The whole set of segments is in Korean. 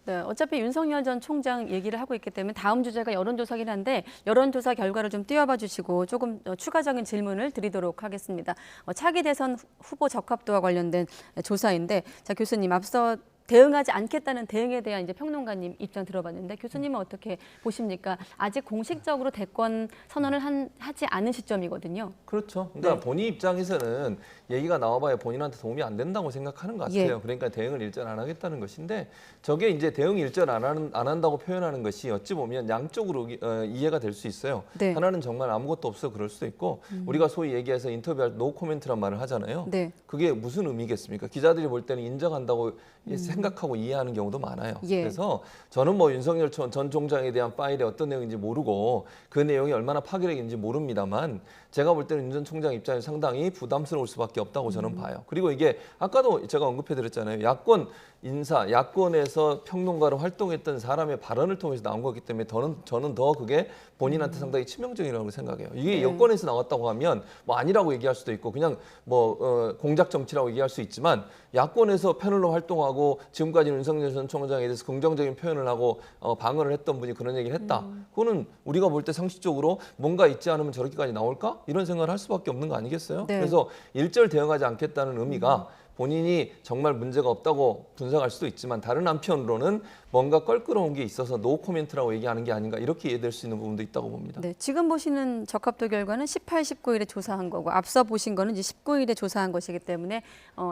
네, 어차피 윤석열 전 총장 얘기를 하고 있기 때문에 다음 주제가 여론조사긴 한데 여론조사 결과를 좀 띄워봐 주시고 조금 추가적인 질문을 드리도록 하겠습니다. 차기 대선 후보 적합도와 관련된 조사인데, 자 교수님 앞서 대응하지 않겠다는 대응에 대한 이제 평론가님 입장 들어봤는데 교수님은 어떻게 보십니까? 아직 공식적으로 대권 선언을 하지 않은 시점이거든요. 그렇죠. 그러니까 네. 본인 입장에서는 얘기가 나와봐야 본인한테 도움이 안 된다고 생각하는 것 같아요. 예. 그러니까 대응을 일절 안 하겠다는 것인데 저게 이제 대응 일절 안 한다고 표현하는 것이 어찌 보면 양쪽으로 이해가 될 수 있어요. 네. 하나는 정말 아무것도 없어 그럴 수도 있고 우리가 소위 얘기해서 인터뷰할 때 노 코멘트란 말을 하잖아요. 네. 그게 무슨 의미겠습니까? 기자들이 볼 때는 인정한다고 생각하고 이해하는 경우도 많아요. 예. 그래서 저는 뭐 윤석열 전 총장에 대한 파일이 어떤 내용인지 모르고 그 내용이 얼마나 파괴력인지 모릅니다만 제가 볼 때는 윤 전 총장 입장에서 상당히 부담스러울 수밖에 없다고 저는 봐요. 그리고 이게 아까도 제가 언급해드렸잖아요. 야권 인사, 야권에서 평론가로 활동했던 사람의 발언을 통해서 나온 거기 때문에 저는 더 그게 본인한테 상당히 치명적이라고 생각해요. 이게 네. 여권에서 나왔다고 하면 뭐 아니라고 얘기할 수도 있고 그냥 뭐 공작 정치라고 얘기할 수 있지만 야권에서 패널로 활동하고 지금까지 윤석열 전 총장에 대해서 긍정적인 표현을 하고 방어를 했던 분이 그런 얘기를 했다. 그거는 우리가 볼 때 상식적으로 뭔가 있지 않으면 저렇게까지 나올까? 이런 생각을 할 수밖에 없는 거 아니겠어요? 네. 그래서 일절 대응하지 않겠다는 의미가 본인이 정말 문제가 없다고 분석할 수도 있지만 다른 한편으로는 뭔가 껄끄러운 게 있어서 노 코멘트라고 얘기하는 게 아닌가 이렇게 이해될 수 있는 부분도 있다고 봅니다. 네, 지금 보시는 적합도 결과는 18, 19일에 조사한 거고 앞서 보신 거는 이제 19일에 조사한 것이기 때문에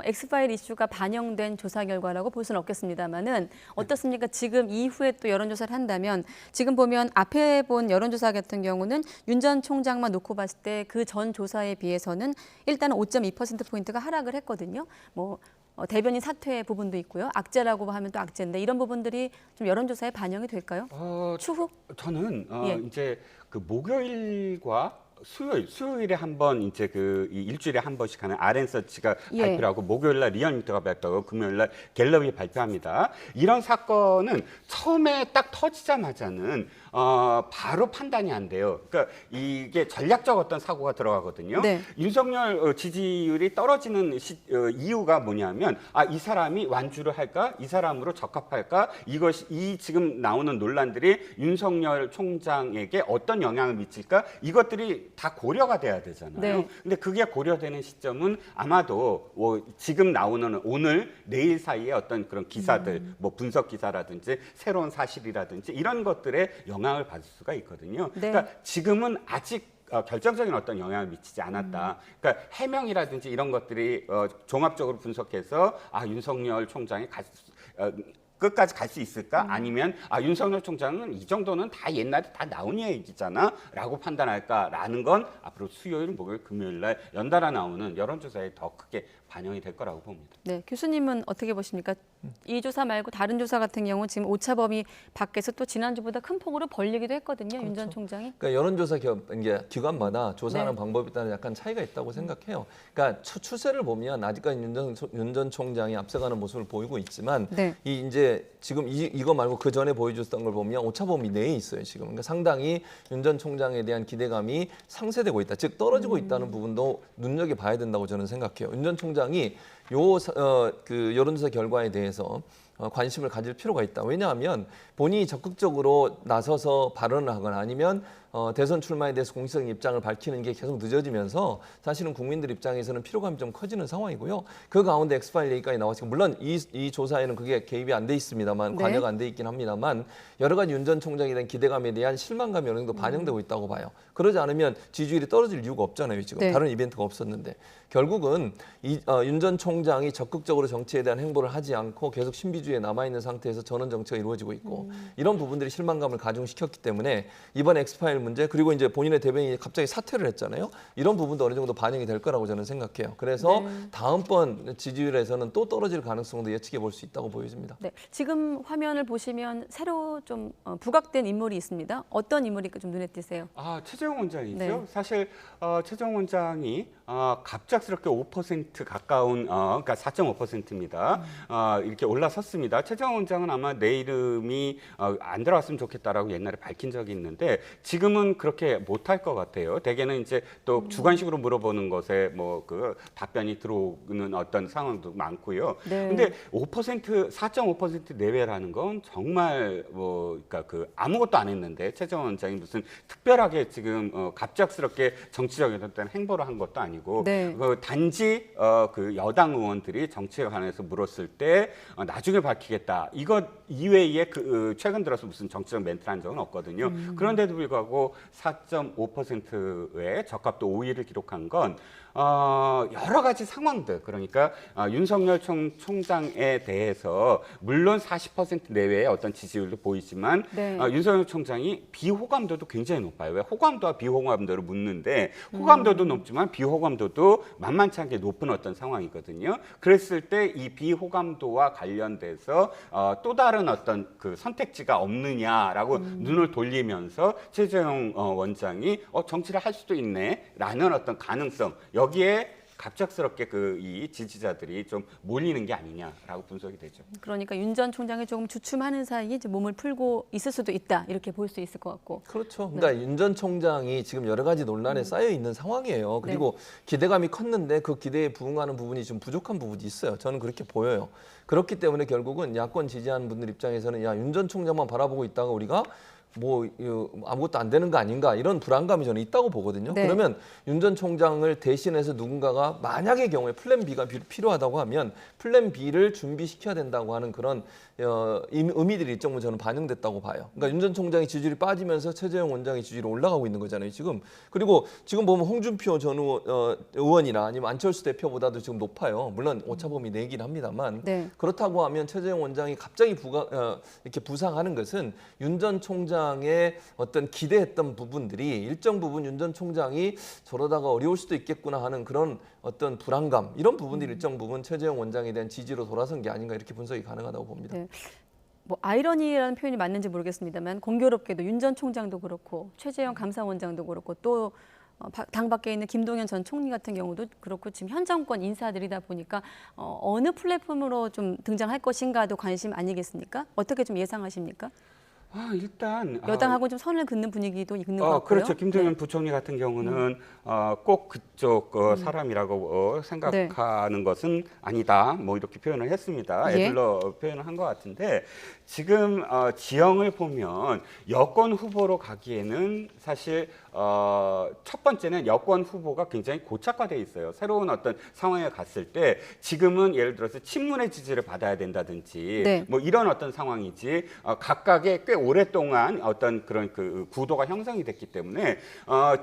엑스파일 이슈가 반영된 조사 결과라고 볼 수는 없겠습니다만은 어떻습니까? 지금 이후에 또 여론조사를 한다면 지금 보면 앞에 본 여론조사 같은 경우는 윤 전 총장만 놓고 봤을 때 그 전 조사에 비해서는 일단은 5.2%포인트가 하락을 했거든요. 뭐 대변인 사퇴 부분도 있고요. 악재라고 하면 또 악재인데 이런 부분들이 좀 여론조사에 반영이 될까요? 추후? 저는 예. 이제 그 목요일과 수요일에 한 번 이제 이 일주일에 한 번씩 하는 RN서치가 예. 발표를 하고 목요일날 리얼미터가 발표하고 금요일날 갤럽이 발표합니다. 이런 사건은 처음에 딱 터지자마자는 바로 판단이 안 돼요. 그러니까 이게 전략적 어떤 사고가 들어가거든요. 네. 윤석열 지지율이 떨어지는 이유가 뭐냐면 이 사람이 완주를 할까? 이 사람으로 적합할까? 이 지금 나오는 논란들이 윤석열 총장에게 어떤 영향을 미칠까? 이것들이 다 고려가 돼야 되잖아요. 네. 근데 그게 고려되는 시점은 아마도 지금 나오는 오늘 내일 사이에 어떤 그런 기사들, 뭐 분석 기사라든지 새로운 사실이라든지 이런 것들에 영향을 받을 수가 있거든요. 네. 그러니까 지금은 아직 결정적인 어떤 영향을 미치지 않았다. 그러니까 해명이라든지 이런 것들이 종합적으로 분석해서 윤석열 총장이 끝까지 갈 수 있을까? 아니면 윤석열 총장은 이 정도는 다 옛날에 다 나온 얘기잖아 라고 판단할까라는 건 앞으로 수요일, 목요일, 금요일 날 연달아 나오는 여론조사에 더 크게 반영이 될 거라고 봅니다. 네, 교수님은 어떻게 보십니까? 이 조사 말고 다른 조사 같은 경우 지금 오차 범위 밖에서 또 지난주보다 큰 폭으로 벌리기도 했거든요. 윤 전 총장이. 그러니까 여론조사 기관마다 조사하는 네. 방법에 따라 약간 차이가 있다고 생각해요. 그러니까 추세를 보면 아직까지 윤 전 총장이 앞서가는 모습을 보이고 있지만 네. 이제 지금 이거 말고 그 전에 보여줬던 걸 보면 오차 범위 내에 있어요 지금. 그러니까 상당히 윤 전 총장에 대한 기대감이 상쇄되고 있다. 즉 떨어지고 있다는 부분도 눈여겨 봐야 된다고 저는 생각해요. 윤 전 총장이 그 여론조사 결과에 대해서 관심을 가질 필요가 있다. 왜냐하면 본인이 적극적으로 나서서 발언을 하거나 아니면 대선 출마에 대해서 공식적인 입장을 밝히는 게 계속 늦어지면서 사실은 국민들 입장에서는 피로감이 좀 커지는 상황이고요. 그 가운데 엑스파일 얘기까지 나왔으니까 물론 이 조사에는 그게 개입이 안 돼 있습니다만 네. 관여가 안 돼 있긴 합니다만 여러 가지 윤 전 총장에 대한 기대감에 대한 실망감이 어느 정도 반영되고 있다고 봐요. 그러지 않으면 지지율이 떨어질 이유가 없잖아요. 지금 네. 다른 이벤트가 없었는데 결국은 윤 전 총장이 적극적으로 정치에 대한 행보를 하지 않고 계속 신비주의에 남아있는 상태에서 전원 정치가 이루어지고 있고 이런 부분들이 실망감을 가중시켰기 때문에 이번 엑스파일 문제 그리고 이제 본인의 대변인이 갑자기 사퇴를 했잖아요. 이런 부분도 어느 정도 반영이 될 거라고 저는 생각해요. 그래서 다음번 지지율에서는 또 떨어질 가능성도 예측해 볼 수 있다고 보여집니다. 네, 지금 화면을 보시면 새로 좀 부각된 인물이 있습니다. 어떤 인물이 좀 눈에 띄세요? 최재형 원장이죠. 네. 사실 최재형 원장이 갑작스럽게 5% 가까운 그러니까 4.5%입니다. 이렇게 올라섰습니다. 최재형 원장은 아마 내 이름이 안 들어갔으면 좋겠다라고 옛날에 밝힌 적이 있는데 지금 지금은 그렇게 못할 것 같아요. 대개는 이제 또 주관식으로 물어보는 것에 뭐 그 답변이 들어오는 어떤 상황도 많고요. 네. 근데 4.5% 내외라는 건 정말 뭐 그러니까 그 아무것도 안 했는데 최재형 원장이 무슨 특별하게 지금 갑작스럽게 정치적인 어떤 행보를 한 것도 아니고 네. 그 단지 그 여당 의원들이 정치에 관해서 물었을 때 나중에 밝히겠다. 이것 이외에 그 최근 들어서 무슨 정치적 멘트를 한 적은 없거든요. 그런데도 불구하고 4.5%의 적합도 5위를 기록한 건 여러 가지 상황들 그러니까 윤석열 총장에 대해서 물론 40% 내외의 어떤 지지율도 보이지만 네. 윤석열 총장이 비호감도도 굉장히 높아요. 왜 호감도와 비호감도를 묻는데 호감도도 높지만 비호감도도 만만치 않게 높은 어떤 상황이거든요. 그랬을 때 이 비호감도와 관련돼서 또 다른 어떤 그 선택지가 없느냐라고 눈을 돌리면서 최재형 원장이 정치를 할 수도 있네라는 어떤 가능성 여기에 갑작스럽게 이 지지자들이 좀 몰리는 게 아니냐라고 분석이 되죠. 그러니까 윤 전 총장이 조금 주춤하는 사이에 이제 몸을 풀고 있을 수도 있다 이렇게 볼 수 있을 것 같고. 그렇죠. 그러니까 윤 전 총장이 지금 여러 가지 논란에 쌓여 있는 상황이에요. 그리고 기대감이 컸는데 그 기대에 부응하는 부분이 좀 부족한 부분이 있어요. 저는 그렇게 보여요. 그렇기 때문에 결국은 야권 지지하는 분들 입장에서는 야, 윤 전 총장만 바라보고 있다가 우리가 뭐 아무것도 안 되는 거 아닌가 이런 불안감이 저는 있다고 보거든요. 네. 그러면 윤 전 총장을 대신해서 누군가가 만약의 경우에 플랜 B가 필요하다고 하면 플랜 B를 준비시켜야 된다고 하는 그런 의미들이 일정 부분 저는 반영됐다고 봐요. 그러니까 윤 전 총장의 지지율이 빠지면서 최재형 원장의 지지율이 올라가고 있는 거잖아요. 지금 그리고 지금 보면 홍준표 전 의원이나 아니면 안철수 대표보다도 지금 높아요. 물론 오차범위 내긴 합니다만 네. 그렇다고 하면 최재형 원장이 갑자기 이렇게 부상하는 것은 윤 전 총장의 어떤 기대했던 부분들이 일정 부분 윤 전 총장이 저러다가 어려울 수도 있겠구나 하는 그런 어떤 불안감 이런 부분들이 일정 부분 최재형 원장에 대한 지지로 돌아선 게 아닌가 이렇게 분석이 가능하다고 봅니다. 네. 뭐 아이러니라는 표현이 맞는지 모르겠습니다만 공교롭게도 윤 전 총장도 그렇고 최재형 감사원장도 그렇고 또 당 밖에 있는 김동연 전 총리 같은 경우도 그렇고 지금 현 정권 인사들이다 보니까 어느 플랫폼으로 좀 등장할 것인가도 관심 아니겠습니까? 어떻게 좀 예상하십니까? 일단 여당하고 좀 선을 긋는 분위기도 있는 것 같고요. 그렇죠. 김동연 부총리 같은 경우는 꼭 그쪽 사람이라고 생각하는 것은 아니다. 뭐 이렇게 표현을 했습니다. 예. 애들러 표현을 한 것 같은데 지금 지형을 보면 여권 후보로 가기에는 사실 첫 번째는 여권 후보가 굉장히 고착화돼 있어요. 새로운 어떤 상황에 갔을 때 지금은 예를 들어서 친문의 지지를 받아야 된다든지 네. 뭐 이런 어떤 상황이지 각각의 꽤 오랫동안 어떤 그런 그 구도가 형성이 됐기 때문에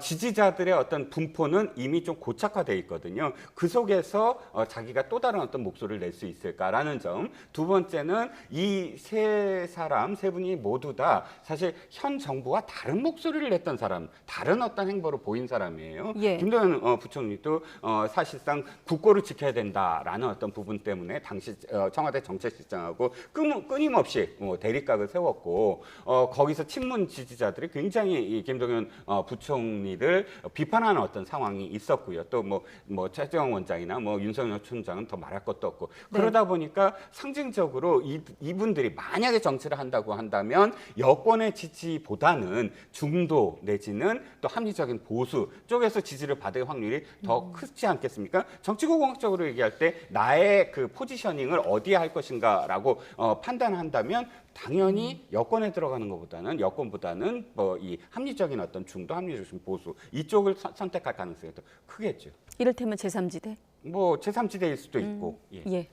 지지자들의 어떤 분포는 이미 좀 고착화돼 있거든요. 그 속에서 자기가 또 다른 어떤 목소리를 낼 수 있을까라는 점. 두 번째는 이 세 분이 모두 다 사실 현 정부와 다른 목소리를 냈던 사람, 다른 어떤 행보를 보인 사람이에요. 예. 김동연 부총리도 사실상 국고를 지켜야 된다라는 어떤 부분 때문에 당시 청와대 정책실장하고 끊임없이 대립각을 세웠고 거기서 친문 지지자들이 굉장히 이 김동연 부총리를 비판하는 어떤 상황이 있었고요. 또 뭐 최재형 원장이나 뭐 윤석열 총장은 더 말할 것도 없고 네. 그러다 보니까 상징적으로 이분들이 만약에 정치를 한다고 한다면 여권의 지지보다는 중도 내지는 또 합리적인 보수 쪽에서 지지를 받을 확률이 더 크지 않겠습니까? 정치공학적으로 얘기할 때 나의 그 포지셔닝을 어디에 할 것인가라고 판단한다면 당연히 여권에 들어가는 여권보다는 뭐 이 합리적인 어떤 중도, 합리적인 보수 이쪽을 선택할 가능성이 더 크겠죠. 이를테면 제3지대. 뭐 제3지대일 수도 있고. 예.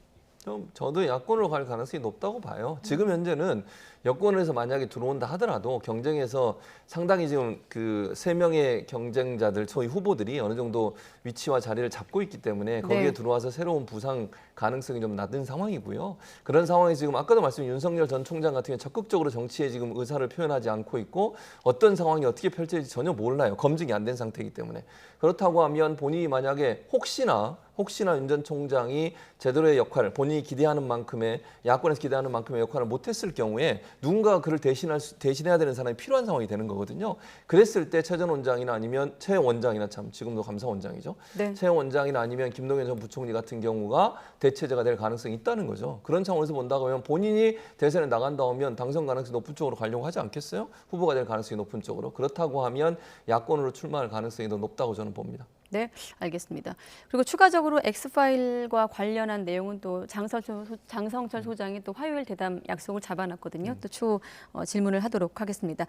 저도 야권으로 갈 가능성이 높다고 봐요. 지금 현재는 여권에서 만약에 들어온다 하더라도 경쟁에서 상당히 지금 그 3명의 경쟁자들, 소위 후보들이 어느 정도 위치와 자리를 잡고 있기 때문에 거기에 네. 들어와서 새로운 부상 가능성이 좀 낮은 상황이고요. 그런 상황에 지금 아까도 말씀드린 윤석열 전 총장 같은 경우 적극적으로 정치에 지금 의사를 표현하지 않고 있고 어떤 상황이 어떻게 펼쳐질지 전혀 몰라요. 검증이 안 된 상태이기 때문에. 그렇다고 하면 본인이 만약에 혹시나 혹시나 윤 전 총장이 제대로의 역할을 본인이 기대하는 만큼의 야권에서 기대하는 만큼의 역할을 못했을 경우에 누군가 그를 대신해야 되는 사람이 필요한 상황이 되는 거거든요. 그랬을 때 최 전 원장이나 아니면 최 원장이나 참 지금도 감사원장이죠. 네. 최 원장이나 아니면 김동연 전 부총리 같은 경우가 대체제가 될 가능성이 있다는 거죠. 그런 차원에서 본다고 하면 본인이 대선에 나간다 하면 당선 가능성이 높은 쪽으로 가려고 하지 않겠어요? 후보가 될 가능성이 높은 쪽으로. 그렇다고 하면 야권으로 출마할 가능성이 더 높다고 저는 봅니다. 네, 알겠습니다. 그리고 추가적으로 엑스파일과 관련한 내용은 또 장성철 소장이 또 화요일 대담 약속을 잡아놨거든요. 또 추후 질문을 하도록 하겠습니다.